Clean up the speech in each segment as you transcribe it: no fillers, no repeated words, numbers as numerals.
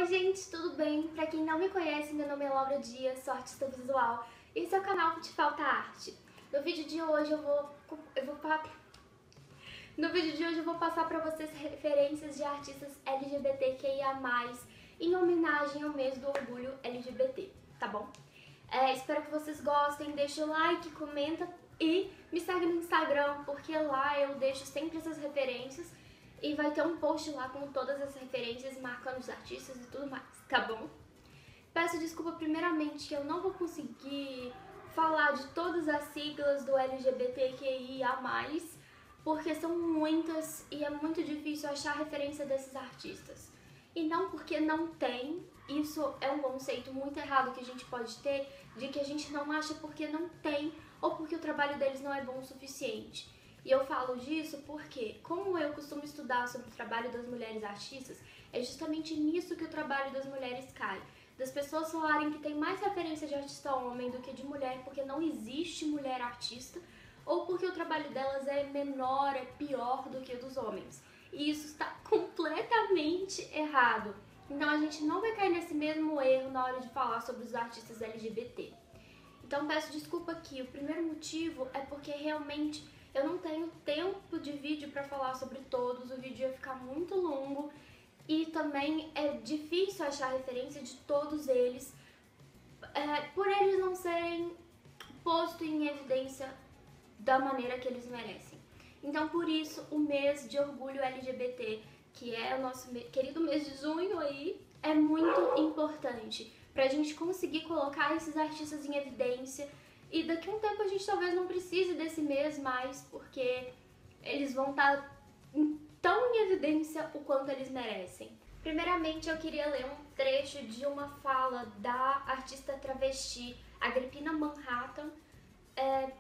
Oi gente, tudo bem? Pra quem não me conhece, meu nome é Laura Dias, sou artista visual e esse é o canal Te Falta Arte. No vídeo de hoje eu vou passar pra vocês referências de artistas LGBTQIA+, em homenagem ao mês do orgulho LGBT, tá bom? Espero que vocês gostem, deixa o like, comenta e me segue no Instagram, porque lá eu deixo sempre essas referências e vai ter um post lá com todas as referências, marcando os artistas e tudo mais, tá bom? Peço desculpa primeiramente que eu não vou conseguir falar de todas as siglas do LGBTQIA+, porque são muitas e é muito difícil achar referência desses artistas. E não porque não tem, isso é um conceito muito errado que a gente pode ter, de que a gente não acha porque não tem ou porque o trabalho deles não é bom o suficiente. E eu falo disso porque, como eu costumo estudar sobre o trabalho das mulheres artistas, é justamente nisso que o trabalho das mulheres cai. Das pessoas falarem que tem mais referência de artista homem do que de mulher porque não existe mulher artista, ou porque o trabalho delas é menor, é pior do que o dos homens. E isso está completamente errado. Então a gente não vai cair nesse mesmo erro na hora de falar sobre os artistas LGBT. Então peço desculpa aqui. O primeiro motivo é porque realmente eu não tenho tempo de vídeo para falar sobre todos, o vídeo ia ficar muito longo e também é difícil achar referência de todos eles, por eles não serem postos em evidência da maneira que eles merecem. Então por isso o mês de orgulho LGBT, que é o nosso querido mês de junho aí, é muito importante pra gente conseguir colocar esses artistas em evidência. E daqui a um tempo a gente talvez não precise desse mês mais, porque eles vão estar tão em evidência o quanto eles merecem. Primeiramente eu queria ler um trecho de uma fala da artista travesti Agrippina Manhattan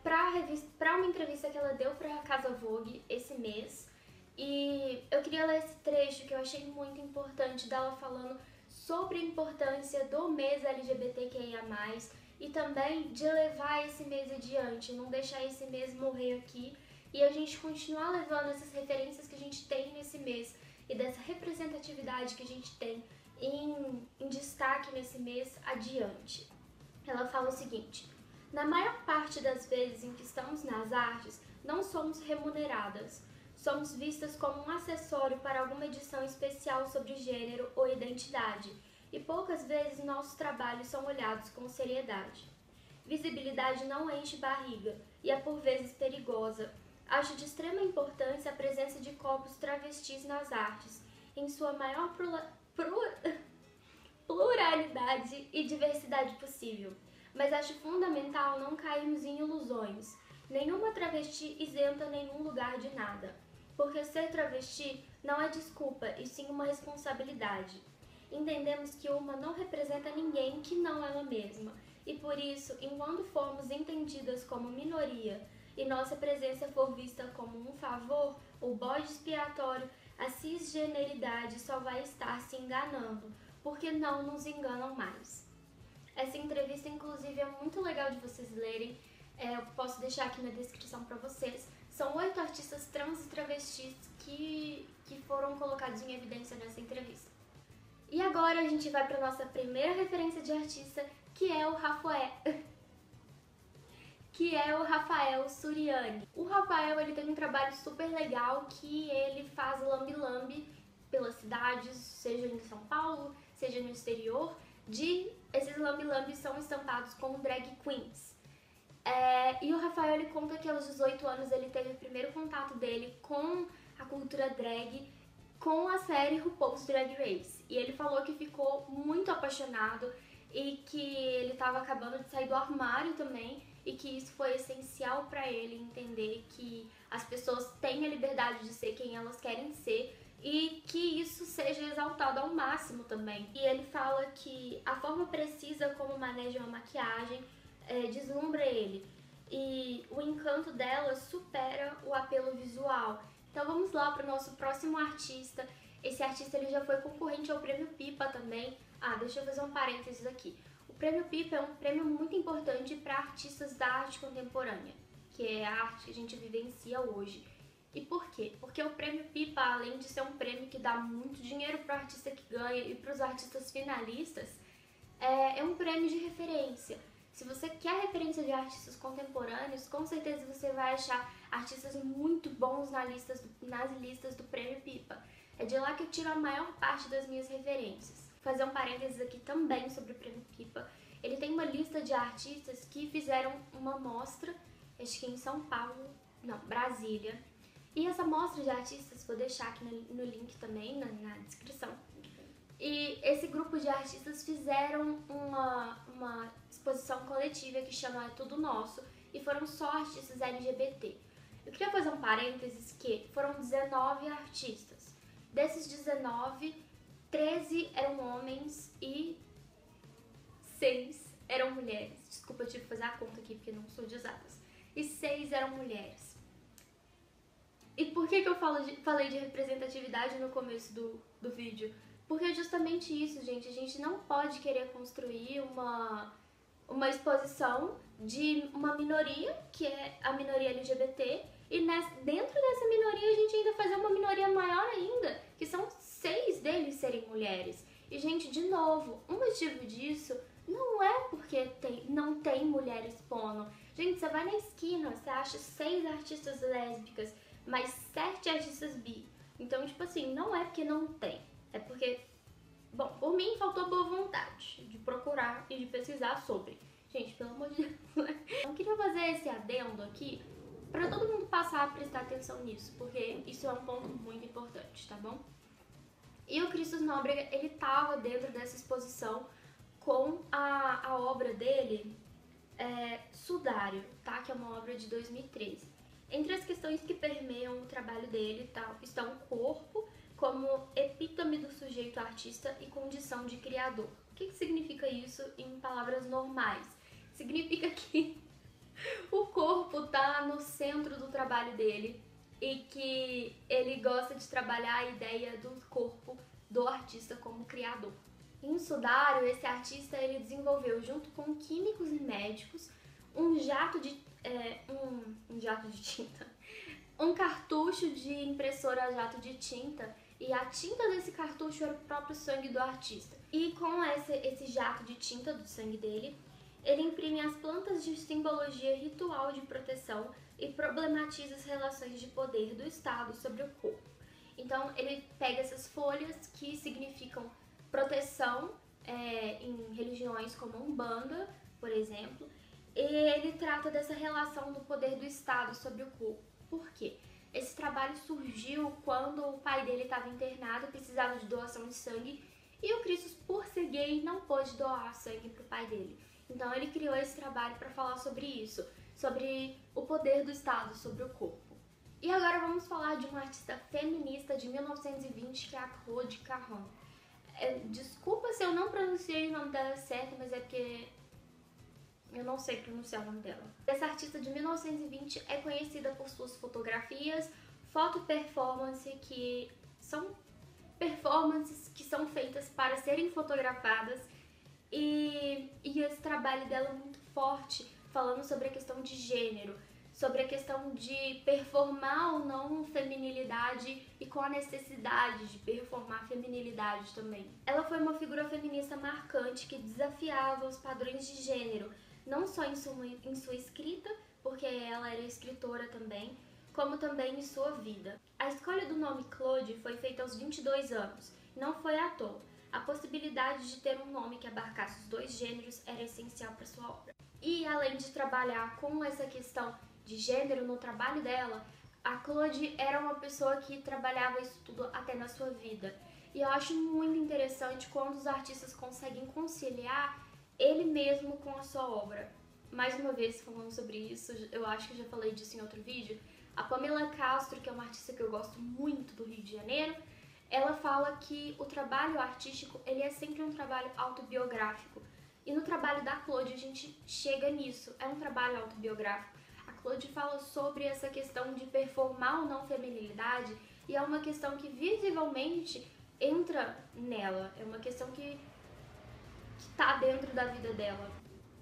para uma entrevista que ela deu para a Casa Vogue esse mês. E eu queria ler esse trecho que eu achei muito importante, dela falando sobre a importância do mês LGBTQIA+, e também de levar esse mês adiante, não deixar esse mês morrer aqui e a gente continuar levando essas referências que a gente tem nesse mês e dessa representatividade que a gente tem em destaque nesse mês adiante. Ela fala o seguinte: na maior parte das vezes em que estamos nas artes, não somos remuneradas. Somos vistas como um acessório para alguma edição especial sobre gênero ou identidade, e poucas vezes nossos trabalhos são olhados com seriedade. Visibilidade não enche barriga e é por vezes perigosa. Acho de extrema importância a presença de corpos travestis nas artes, em sua maior pluralidade e diversidade possível. Mas acho fundamental não cairmos em ilusões. Nenhuma travesti isenta nenhum lugar de nada. Porque ser travesti não é desculpa, e sim uma responsabilidade. Entendemos que uma não representa ninguém que não ela mesma, e por isso, enquanto formos entendidas como minoria e nossa presença for vista como um favor ou bode expiatório, a cisgeneridade só vai estar se enganando, porque não nos enganam mais. Essa entrevista, inclusive, é muito legal de vocês lerem, eu posso deixar aqui na descrição para vocês. São 8 artistas trans e travestis que foram colocados em evidência nessa entrevista. E agora a gente vai para nossa primeira referência de artista, que é o Rafael Suriani. O Rafael, ele tem um trabalho super legal que ele faz lambe-lambe pelas cidades, seja em São Paulo, seja no exterior. Esses lambe-lambes são estampados como drag queens. E o Rafael, ele conta que aos 18 anos ele teve o primeiro contato dele com a cultura drag com a série RuPaul's Drag Race. E ele falou que ficou muito apaixonado e que ele estava acabando de sair do armário também, e que isso foi essencial para ele entender que as pessoas têm a liberdade de ser quem elas querem ser e que isso seja exaltado ao máximo também. E ele fala que a forma precisa como manejam a maquiagem deslumbra ele, e o encanto dela supera o apelo visual. Então vamos lá para o nosso próximo artista. Esse artista ele já foi concorrente ao Prêmio Pipa também. Deixa eu fazer um parênteses aqui. O Prêmio Pipa é um prêmio muito importante para artistas da arte contemporânea, que é a arte que a gente vivencia hoje. E por quê? Porque o Prêmio Pipa, além de ser um prêmio que dá muito dinheiro para o artista que ganha e para os artistas finalistas, é um prêmio de referência. Se você quer referência de artistas contemporâneos, com certeza você vai achar artistas muito bons nas listas do Prêmio Pipa. É de lá que eu tiro a maior parte das minhas referências. Vou fazer um parênteses aqui também sobre o Prêmio Pipa. Ele tem uma lista de artistas que fizeram uma mostra, acho que em São Paulo, não, Brasília. E essa mostra de artistas, vou deixar aqui no link também, na descrição. E esse grupo de artistas fizeram uma exposição coletiva que chama É Tudo Nosso, e foram só artistas LGBT. Eu queria fazer um parênteses que foram 19 artistas. Desses 19, 13 eram homens e 6 eram mulheres. Desculpa, eu tive que fazer a conta aqui porque não sou de exatas. E 6 eram mulheres. E por que eu falei de representatividade no começo do vídeo? Porque é justamente isso, gente. A gente não pode querer construir uma exposição de uma minoria, que é a minoria LGBT, e dentro dessa minoria a gente ainda fazer uma minoria maior ainda, que são 6 deles serem mulheres. E, gente, de novo, um motivo disso não é porque não tem mulher expondo. Gente, você vai na esquina, você acha 6 artistas lésbicas, mais 7 artistas bi. Então, tipo assim, não é porque não tem. É porque, bom, por mim faltou boa vontade de procurar e de pesquisar sobre. Gente, pelo amor de Deus. Eu queria fazer esse adendo aqui pra todo mundo passar a prestar atenção nisso, porque isso é um ponto muito importante, tá bom? E o Christos Nóbrega, ele tava dentro dessa exposição com a obra dele, Sudário, tá? Que é uma obra de 2013. Entre as questões que permeiam o trabalho dele está o corpo como epítome do sujeito artista e condição de criador. O que significa isso em palavras normais? Significa que o corpo tá no centro do trabalho dele e que ele gosta de trabalhar a ideia do corpo do artista como criador. Em Sudário, esse artista ele desenvolveu, junto com químicos e médicos, um jato de tinta, um cartucho de impressora a jato de tinta, e a tinta desse cartucho era o próprio sangue do artista. E com esse jato de tinta do sangue dele, ele imprime as plantas de simbologia ritual de proteção e problematiza as relações de poder do Estado sobre o corpo. Então ele pega essas folhas que significam proteção em religiões como a Umbanda, por exemplo, e ele trata dessa relação do poder do Estado sobre o corpo. Por quê? Esse trabalho surgiu quando o pai dele estava internado e precisava de doação de sangue, e o Christos, por ser gay, não pôde doar sangue para o pai dele. Então ele criou esse trabalho para falar sobre isso, sobre o poder do Estado sobre o corpo. E agora vamos falar de uma artista feminista de 1920, que é a Claude Cahun. Desculpa se eu não pronunciei o nome dela certo, mas é porque eu não sei pronunciar o nome dela. Essa artista de 1920 é conhecida por suas fotografias, foto-performance, que são performances que são feitas para serem fotografadas, e esse trabalho dela é muito forte, falando sobre a questão de gênero, sobre a questão de performar ou não feminilidade e com a necessidade de performar feminilidade também. Ela foi uma figura feminista marcante que desafiava os padrões de gênero, não só em sua escrita, porque ela era escritora também, como também em sua vida. A escolha do nome Claude foi feita aos 22 anos, não foi à toa. A possibilidade de ter um nome que abarcasse os dois gêneros era essencial para sua obra. E além de trabalhar com essa questão de gênero no trabalho dela, a Claude era uma pessoa que trabalhava isso tudo até na sua vida. E eu acho muito interessante quando os artistas conseguem conciliar ele mesmo com a sua obra. Mais uma vez falando sobre isso, eu acho que eu já falei disso em outro vídeo, a Pamela Castro, que é uma artista que eu gosto muito do Rio de Janeiro, ela fala que o trabalho artístico ele é sempre um trabalho autobiográfico. E no trabalho da Claude a gente chega nisso, é um trabalho autobiográfico. A Claude fala sobre essa questão de performar ou não feminilidade, e é uma questão que visivelmente entra nela, é uma questão que tá dentro da vida dela.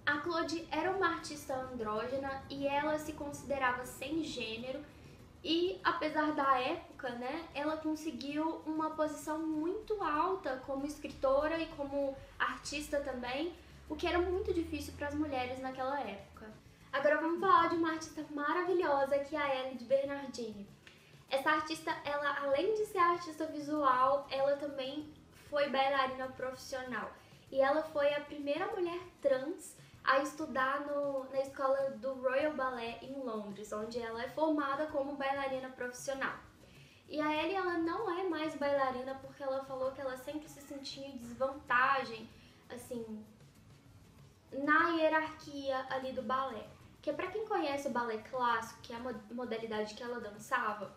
A Claude era uma artista andrógena e ela se considerava sem gênero, E apesar da época, né, ela conseguiu uma posição muito alta como escritora e como artista também, o que era muito difícil para as mulheres naquela época. Agora vamos falar de uma artista maravilhosa que é a Ellie de Bernardini. Essa artista, ela além de ser artista visual, ela também foi bailarina profissional. E ela foi a primeira mulher trans a estudar na escola do Royal Ballet em Londres, onde ela é formada como bailarina profissional. E a Ellie, ela não é mais bailarina porque ela falou que ela sempre se sentia em desvantagem, assim, na hierarquia ali do balé. Que para quem conhece o balé clássico, que é a modalidade que ela dançava,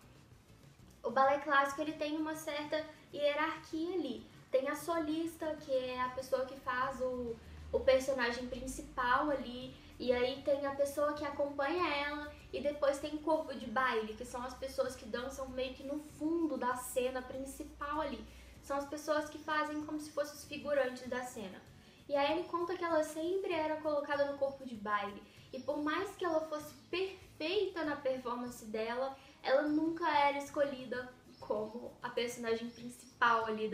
o balé clássico ele tem uma certa hierarquia ali. Tem a solista, que é a pessoa que faz o personagem principal ali, e aí tem a pessoa que acompanha ela, e depois tem o corpo de baile, que são as pessoas que dançam meio que no fundo da cena principal ali. São as pessoas que fazem como se fossem os figurantes da cena. E aí ele conta que ela sempre era colocada no corpo de baile, e por mais que ela fosse perfeita na performance dela, ela nunca era escolhida como a personagem principal ali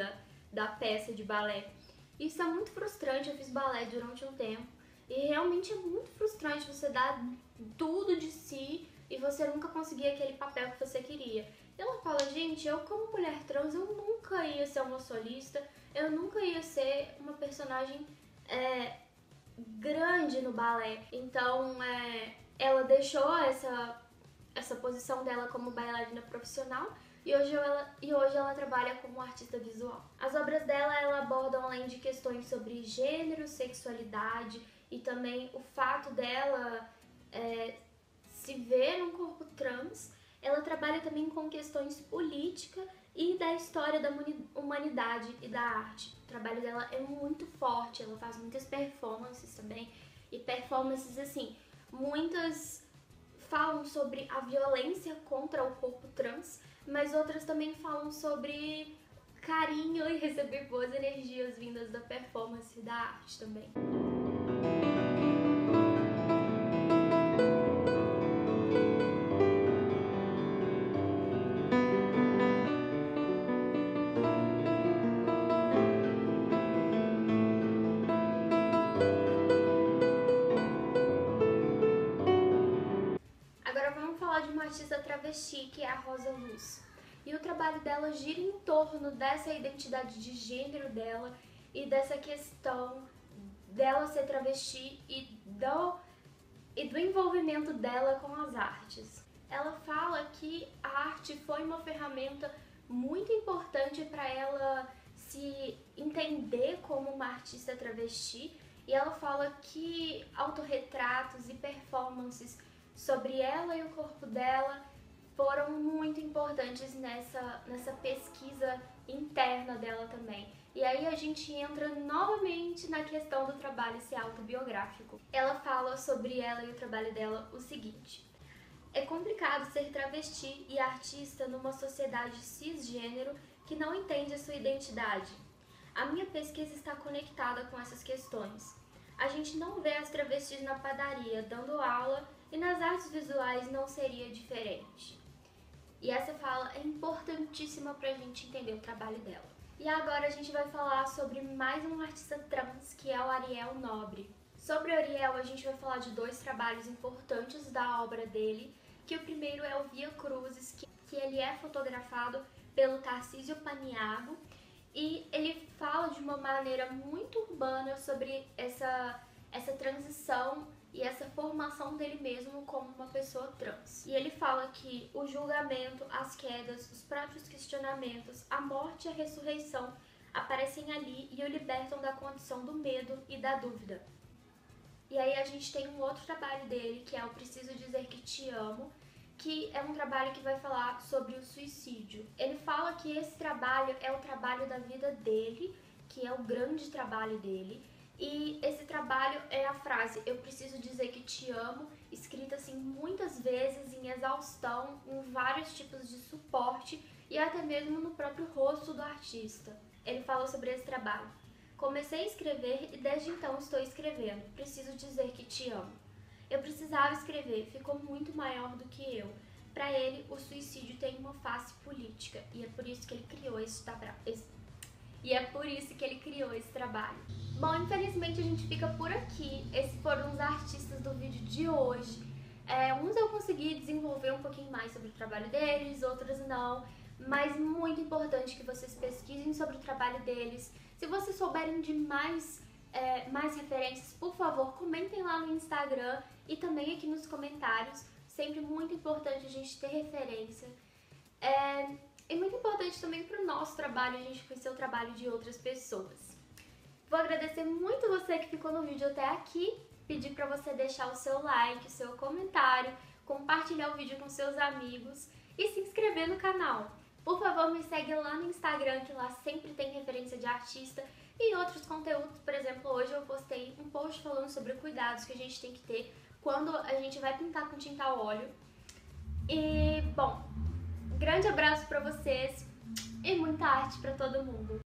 da peça de balé. Isso é muito frustrante, eu fiz balé durante um tempo e realmente é muito frustrante você dar tudo de si e você nunca conseguir aquele papel que você queria. E ela fala, gente, eu como mulher trans, eu nunca ia ser uma solista, eu nunca ia ser uma personagem grande no balé. Então, ela deixou essa posição dela como bailarina profissional e hoje ela trabalha como artista visual. As obras dela ela abordam além de questões sobre gênero, sexualidade e também o fato dela se ver num corpo trans. Ela trabalha também com questões políticas e da história da humanidade e da arte. O trabalho dela é muito forte, ela faz muitas performances também, e performances assim, muitas falam sobre a violência contra o corpo trans, mas outras também falam sobre carinho e receber boas energias vindas da performance e da arte também. Agora vamos falar de uma artista travesti, que é a Rosa Luz. E o trabalho dela gira em torno dessa identidade de gênero dela e dessa questão dela ser travesti e do envolvimento dela com as artes. Ela fala que a arte foi uma ferramenta muito importante para ela se entender como uma artista travesti, e ela fala que autorretratos e performances sobre ela e o corpo dela foram muito importantes nessa pesquisa interna dela também. E aí a gente entra novamente na questão do trabalho ser autobiográfico. Ela fala sobre ela e o trabalho dela o seguinte: é complicado ser travesti e artista numa sociedade cisgênero que não entende a sua identidade. A minha pesquisa está conectada com essas questões. A gente não vê as travestis na padaria dando aula e nas artes visuais não seria diferente. E essa fala é importantíssima pra gente entender o trabalho dela. E agora a gente vai falar sobre mais um artista trans, que é o Ariel Nobre. Sobre o Ariel, a gente vai falar de dois trabalhos importantes da obra dele, que o primeiro é o Via Cruzes, que ele é fotografado pelo Tarcísio Paniago, e ele fala de uma maneira muito urbana sobre essa transição e essa formação dele mesmo como uma pessoa trans. E ele fala que o julgamento, as quedas, os próprios questionamentos, a morte e a ressurreição aparecem ali e o libertam da condição do medo e da dúvida. E aí a gente tem um outro trabalho dele, que é o Preciso Dizer Que Te Amo, que é um trabalho que vai falar sobre o suicídio. Ele fala que esse trabalho é o trabalho da vida dele, que é o grande trabalho dele, e esse trabalho é a frase "eu preciso dizer que te amo", escrita assim muitas vezes em exaustão, em vários tipos de suporte e até mesmo no próprio rosto do artista. Ele fala sobre esse trabalho: comecei a escrever e desde então estou escrevendo, preciso dizer que te amo. Eu precisava escrever, ficou muito maior do que eu. Para ele, o suicídio tem uma face política e é por isso que ele criou esse trabalho. Bom, infelizmente a gente fica por aqui. Esses foram os artistas do vídeo de hoje. Uns eu consegui desenvolver um pouquinho mais sobre o trabalho deles, outros não. Mas muito importante que vocês pesquisem sobre o trabalho deles. Se vocês souberem de mais referências, por favor, comentem lá no Instagram e também aqui nos comentários. Sempre muito importante a gente ter referência. E muito importante também para o nosso trabalho, a gente conhecer o trabalho de outras pessoas. Vou agradecer muito você que ficou no vídeo até aqui. Pedir para você deixar o seu like, o seu comentário, compartilhar o vídeo com seus amigos e se inscrever no canal. Por favor, me segue lá no Instagram, que lá sempre tem referência de artista e outros conteúdos. Por exemplo, hoje eu postei um post falando sobre cuidados que a gente tem que ter quando a gente vai pintar com tinta a óleo. E, bom, grande abraço pra vocês e muita arte pra todo mundo!